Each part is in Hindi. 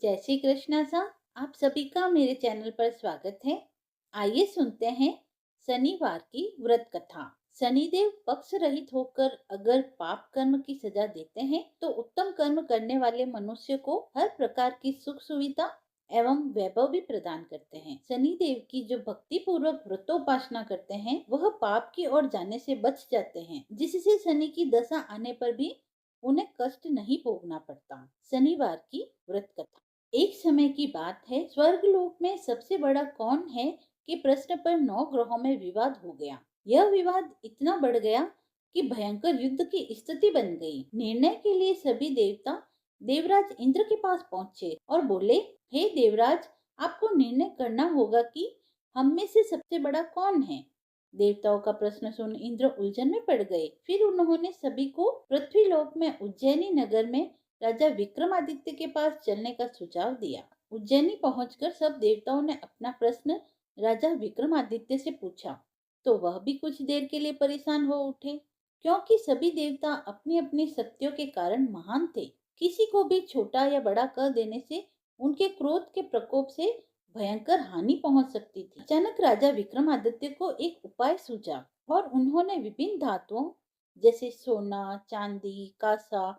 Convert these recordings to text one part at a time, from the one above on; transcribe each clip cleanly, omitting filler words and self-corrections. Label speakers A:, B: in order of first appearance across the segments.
A: जय श्री कृष्णा सा। आप सभी का मेरे चैनल पर स्वागत है। आइए सुनते हैं शनिवार की व्रत कथा। शनिदेव पक्ष रहित होकर अगर पाप कर्म की सजा देते हैं तो उत्तम कर्म करने वाले मनुष्य को हर प्रकार की सुख सुविधा एवं वैभव भी प्रदान करते हैं। शनिदेव की जो भक्ति पूर्वक व्रतोपासना करते हैं वह पाप की ओर जाने से बच जाते हैं, जिससे शनि की दशा आने पर भी उन्हें कष्ट नहीं भोगना पड़ता। शनिवार की व्रत कथा। एक समय की बात है, स्वर्गलोक में सबसे बड़ा कौन है कि प्रश्न पर 9 ग्रहों में विवाद हो गया। यह विवाद इतना बढ़ गया कि भयंकर युद्ध की स्थिति बन गई। निर्णय के लिए सभी देवता देवराज इंद्र के पास पहुंचे और बोले, हे देवराज, आपको निर्णय करना होगा कि हम में से सबसे बड़ा कौन है। देवताओं का प्रश्न सुन इंद्र उलझन में पड़ गए। फिर उन्होंने सभी को पृथ्वीलोक में उज्जैनी नगर में राजा विक्रमादित्य के पास चलने का सुझाव दिया। उज्जैनी पहुंचकर सब देवताओं ने अपना प्रश्न राजा विक्रमादित्य से पूछा, तो वह भी कुछ देर के लिए परेशान हो उठे, क्योंकि सभी देवता अपनी अपनी शक्तियों के कारण महान थे। किसी को भी छोटा या बड़ा कर देने से उनके क्रोध के प्रकोप से भयंकर हानि पहुंच सकती थी। अचानक राजा विक्रमादित्य को एक उपाय सूझा और उन्होंने विभिन्न धातुओं जैसे सोना, चांदी, कांसा,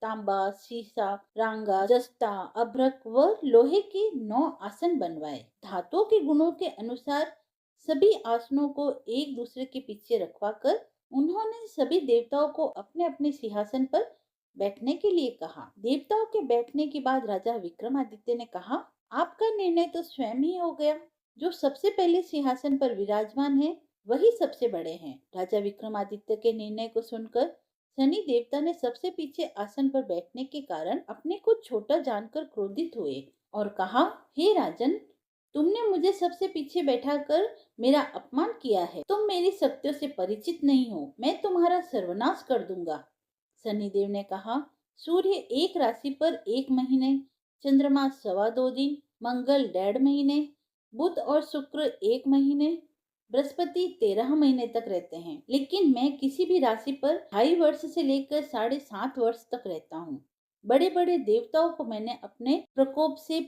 A: तांबा, सीसा, रांगा, जस्ता, अभ्रक व लोहे के 9 आसन बनवाए। धातुओं के गुणों के अनुसार सभी आसनों को एक दूसरे के पीछे रखवाकर उन्होंने सभी देवताओं को अपने अपने सिंहासन पर बैठने के लिए कहा। देवताओं के बैठने के बाद राजा विक्रमादित्य ने कहा, आपका निर्णय तो स्वयं ही हो गया। जो सबसे पहले सिंहासन पर विराजमान है वही सबसे बड़े हैं। राजा विक्रमादित्य के निर्णय को सुनकर शनि देवता ने सबसे पीछे आसन पर बैठने के कारण अपने को छोटा जानकर क्रोधित हुए और कहा, हे राजन, तुमने मुझे सबसे पीछे बैठाकर मेरा अपमान किया है। तुम मेरी शक्तियों से परिचित नहीं हो। मैं तुम्हारा सर्वनाश कर दूंगा। शनिदेव ने कहा, सूर्य एक राशि पर 1 महीने, चंद्रमा 2.25 दिन, मंगल 1.5 महीने, बुध और शुक्र 1 महीने, बृहस्पति 13 महीने तक रहते हैं, लेकिन मैं किसी भी राशि पर 2.5 वर्ष से लेकर 7.5 वर्ष तक रहता हूँ। बड़े बड़े देवताओं को मैंने अपने प्रकोप से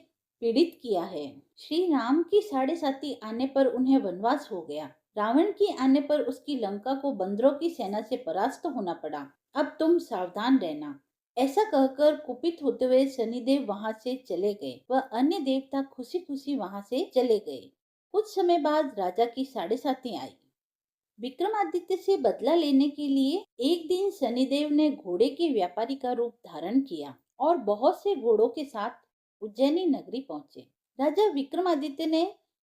A: पीड़ित किया है। श्री राम की 7.5 आने पर उन्हें वनवास हो गया। रावण की आने पर उसकी लंका को बंदरों की सेना से परास्त होना पड़ा। अब तुम सावधान रहना। ऐसा कहकर कुपित होते हुए शनिदेव वहां से चले गए। वह अन्य देवता खुशी खुशी वहां से चले गए। कुछ समय बाद राजा की 7.5 आई। विक्रमादित्य से बदला लेने के लिए एक दिन शनिदेव ने घोड़े के व्यापारी का रूप धारण किया और बहुत से घोड़ों के साथ उज्जैनी नगरी पहुंचे। राजा विक्रमादित्य ने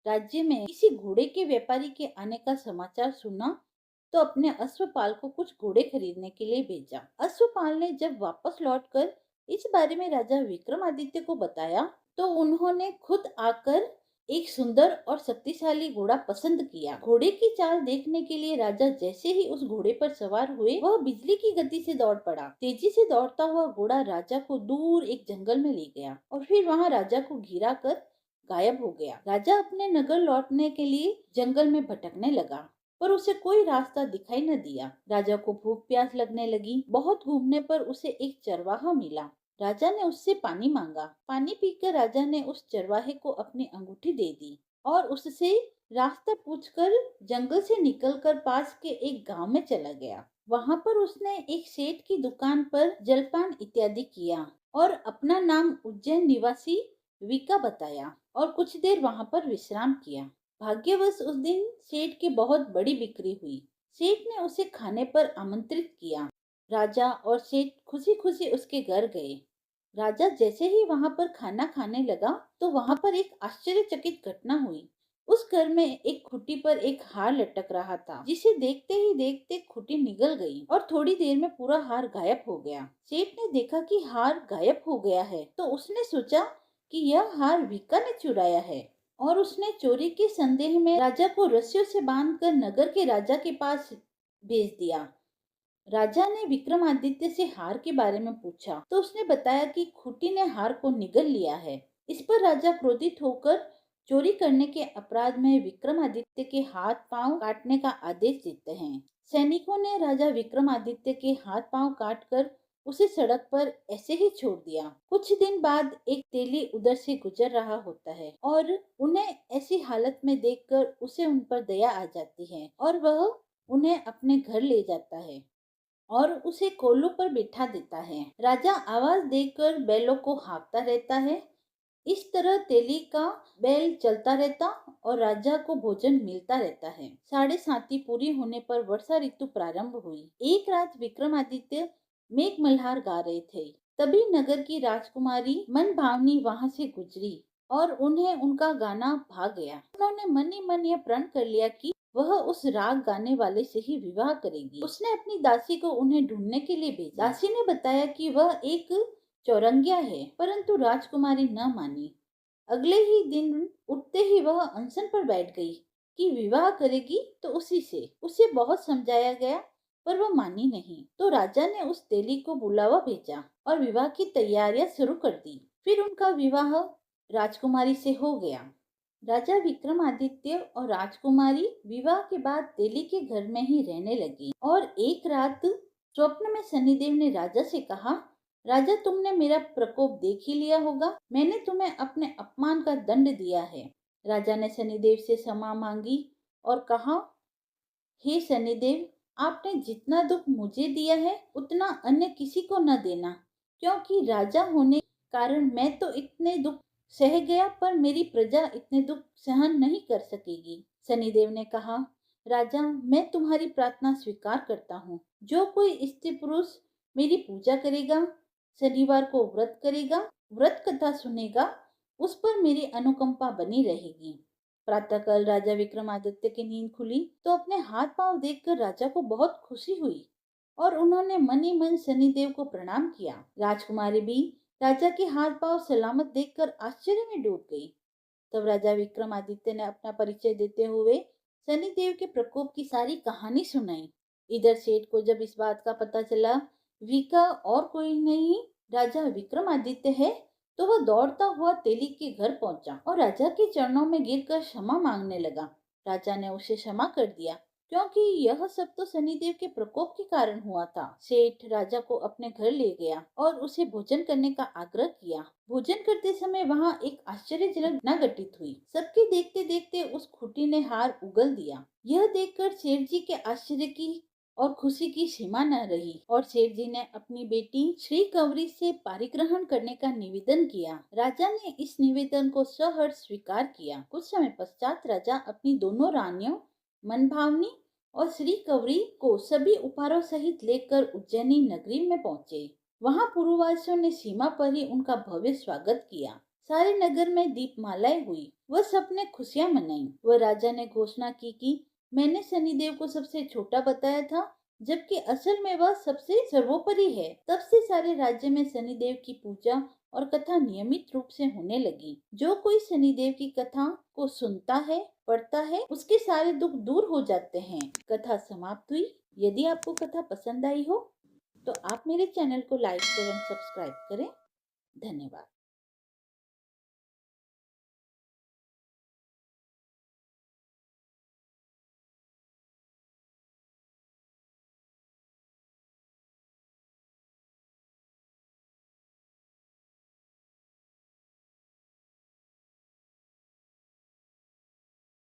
A: राज्य में किसी घोड़े के व्यापारी के आने का समाचार सुना तो अपने अश्वपाल को कुछ घोड़े खरीदने के लिए भेजा। अश्वपाल ने जब वापस लौटकर इस बारे में राजा विक्रमादित्य को बताया तो उन्होंने खुद आकर एक सुंदर और शक्तिशाली घोड़ा पसंद किया। घोड़े की चाल देखने के लिए राजा जैसे ही उस घोड़े पर सवार हुए वह बिजली की गति से दौड़ पड़ा। तेजी से दौड़ता हुआ घोड़ा राजा को दूर एक जंगल में ले गया और फिर वहां राजा को घिरा कर गायब हो गया। राजा अपने नगर लौटने के लिए जंगल में भटकने लगा पर उसे कोई रास्ता दिखाई न दिया। राजा को भूख प्यास लगने लगी। बहुत घूमने पर उसे एक चरवाहा मिला। राजा ने उससे पानी मांगा। पानी पीकर राजा ने उस चरवाहे को अपनी अंगूठी दे दी और उससे रास्ता पूछकर जंगल से निकलकर पास के एक गांव में चला गया। वहां पर उसने एक सेठ की दुकान पर जलपान इत्यादि किया और अपना नाम उज्जैन निवासी विका बताया और कुछ देर वहां पर विश्राम किया। भाग्यवश उस दिन सेठ की बहुत बड़ी बिक्री हुई। सेठ ने उसे खाने पर आमंत्रित किया। राजा और सेठ खुशी खुशी उसके घर गए। राजा जैसे ही वहां पर खाना खाने लगा तो वहां पर एक आश्चर्यचकित घटना हुई। उस घर में एक खुटी पर एक हार लटक रहा था, जिसे देखते ही देखते खुटी निगल गई और थोड़ी देर में पूरा हार गायब हो गया। सेठ ने देखा कि हार गायब हो गया है तो उसने सोचा कि यह हार वीका ने चुराया है और उसने चोरी के संदेह में राजा को रस्सियों से बांधकर नगर के राजा के पास भेज दिया। राजा ने विक्रमादित्य से हार के बारे में पूछा तो उसने बताया कि खूंटी ने हार को निगल लिया है। इस पर राजा क्रोधित होकर चोरी करने के अपराध में विक्रमादित्य के हाथ पांव काटने का आदेश देते हैं। सैनिकों ने राजा विक्रमादित्य के हाथ पांव काटकर उसे सड़क पर ऐसे ही छोड़ दिया। कुछ दिन बाद एक तेली उधर से गुजर रहा होता है और उन्हें ऐसी हालत में देखकर उसे उन पर दया आ जाती है और वह उन्हें अपने घर ले जाता है और उसे कोल्हू पर बिठा देता है। राजा आवाज देकर बैलों को हाँकता रहता है। इस तरह तेली का बैल चलता रहता और राजा को भोजन मिलता रहता है। 7:30 पूरी होने पर वर्षा ऋतु प्रारंभ हुई। एक रात विक्रमादित्य मेघ मल्हार गा रहे थे। तभी नगर की राजकुमारी मन भावनी वहां से गुजरी और उन्हें उनका गाना भा गया। उन्होंने मन ही मन यह प्रण कर लिया कि वह उस राग गाने वाले से ही विवाह करेगी। उसने अपनी दासी को उन्हें ढूंढने के लिए भेजा। दासी ने बताया कि वह एक चौरंगिया है, परंतु राजकुमारी न मानी। अगले ही दिन उठते ही वह अनशन पर बैठ गई कि विवाह करेगी तो उसी से। उसे बहुत समझाया गया पर वह मानी नहीं। तो राजा ने उस तेली को बुलावा भेजा और विवाह की तैयारियां शुरू कर दी। फिर उनका विवाह राजकुमारी से हो गया। राजा विक्रमादित्य और राजकुमारी विवाह के बाद तेली के घर में ही रहने लगी। और एक रात स्वप्न में शनिदेव ने राजा से कहा, राजा, तुमने मेरा प्रकोप देख ही लिया होगा। मैंने तुम्हें अपने अपमान का दंड दिया है। राजा ने शनिदेव से क्षमा मांगी और कहा, हे शनिदेव, आपने जितना दुख मुझे दिया है उतना अन्य किसी को न देना, क्योंकि राजा होने के कारण मैं तो इतने दुख सह गया पर मेरी प्रजा इतने दुख सहन नहीं कर सकेगी। शनिदेव ने कहा, राजा, मैं तुम्हारी प्रार्थना स्वीकार करता हूँ। जो कोई स्त्री पुरुष मेरी पूजा करेगा, शनिवार को व्रत करेगा, व्रत कथा सुनेगा, उस पर मेरी अनुकंपा बनी रहेगी। प्रातःकाल राजा विक्रमादित्य की नींद खुली तो अपने हाथ पांव देखकर राजा को बहुत खुशी हुई और उन्होंने मन ही मन शनिदेव को प्रणाम किया। राजकुमारी भी राजा के हाथ पांव सलामत देखकर आश्चर्य में डूब गई। तब राजा विक्रमादित्य ने अपना परिचय देते हुए शनिदेव के प्रकोप की सारी कहानी सुनाई। इधर सेठ को जब इस बात का पता चला वीका और कोई नहीं राजा विक्रमादित्य है, तो वह दौड़ता हुआ तेली के घर पहुंचा और राजा के चरणों में गिरकर क्षमा मांगने लगा। राजा ने उसे क्षमा कर दिया, क्योंकि यह सब तो शनिदेव के प्रकोप के कारण हुआ था। सेठ राजा को अपने घर ले गया और उसे भोजन करने का आग्रह किया। भोजन करते समय वहां एक आश्चर्यजनक घटना घटित हुई। सबके देखते देखते उस खूंटी ने हार उगल दिया। यह देखकर सेठ जी के आश्चर्य की और खुशी की सीमा न रही और सेठ जी ने अपनी बेटी श्री कंवरी से पारिग्रहण करने का निवेदन किया। राजा ने इस निवेदन को सहर्ष स्वीकार किया। कुछ समय पश्चात राजा अपनी दोनों रानियों मनभावनी और श्री कंवरी को सभी उपहारों सहित लेकर उज्जैनी नगरी में पहुंचे। वहां पुरवासियों ने सीमा पर ही उनका भव्य स्वागत किया। सारे नगर में दीपमालाएं हुई। वह सबने खुशियां मनाई। वह राजा ने घोषणा की कि मैंने शनिदेव को सबसे छोटा बताया था, जबकि असल में वह सबसे सर्वोपरि है। तब से सारे राज्य में शनिदेव की पूजा और कथा नियमित रूप से होने लगी। जो कोई शनिदेव की कथा को सुनता है, पढ़ता है, उसके सारे दुख दूर हो जाते हैं। कथा समाप्त हुई। यदि आपको कथा पसंद आई हो तो आप मेरे चैनल को लाइक करें, सब्सक्राइब करें। धन्यवाद।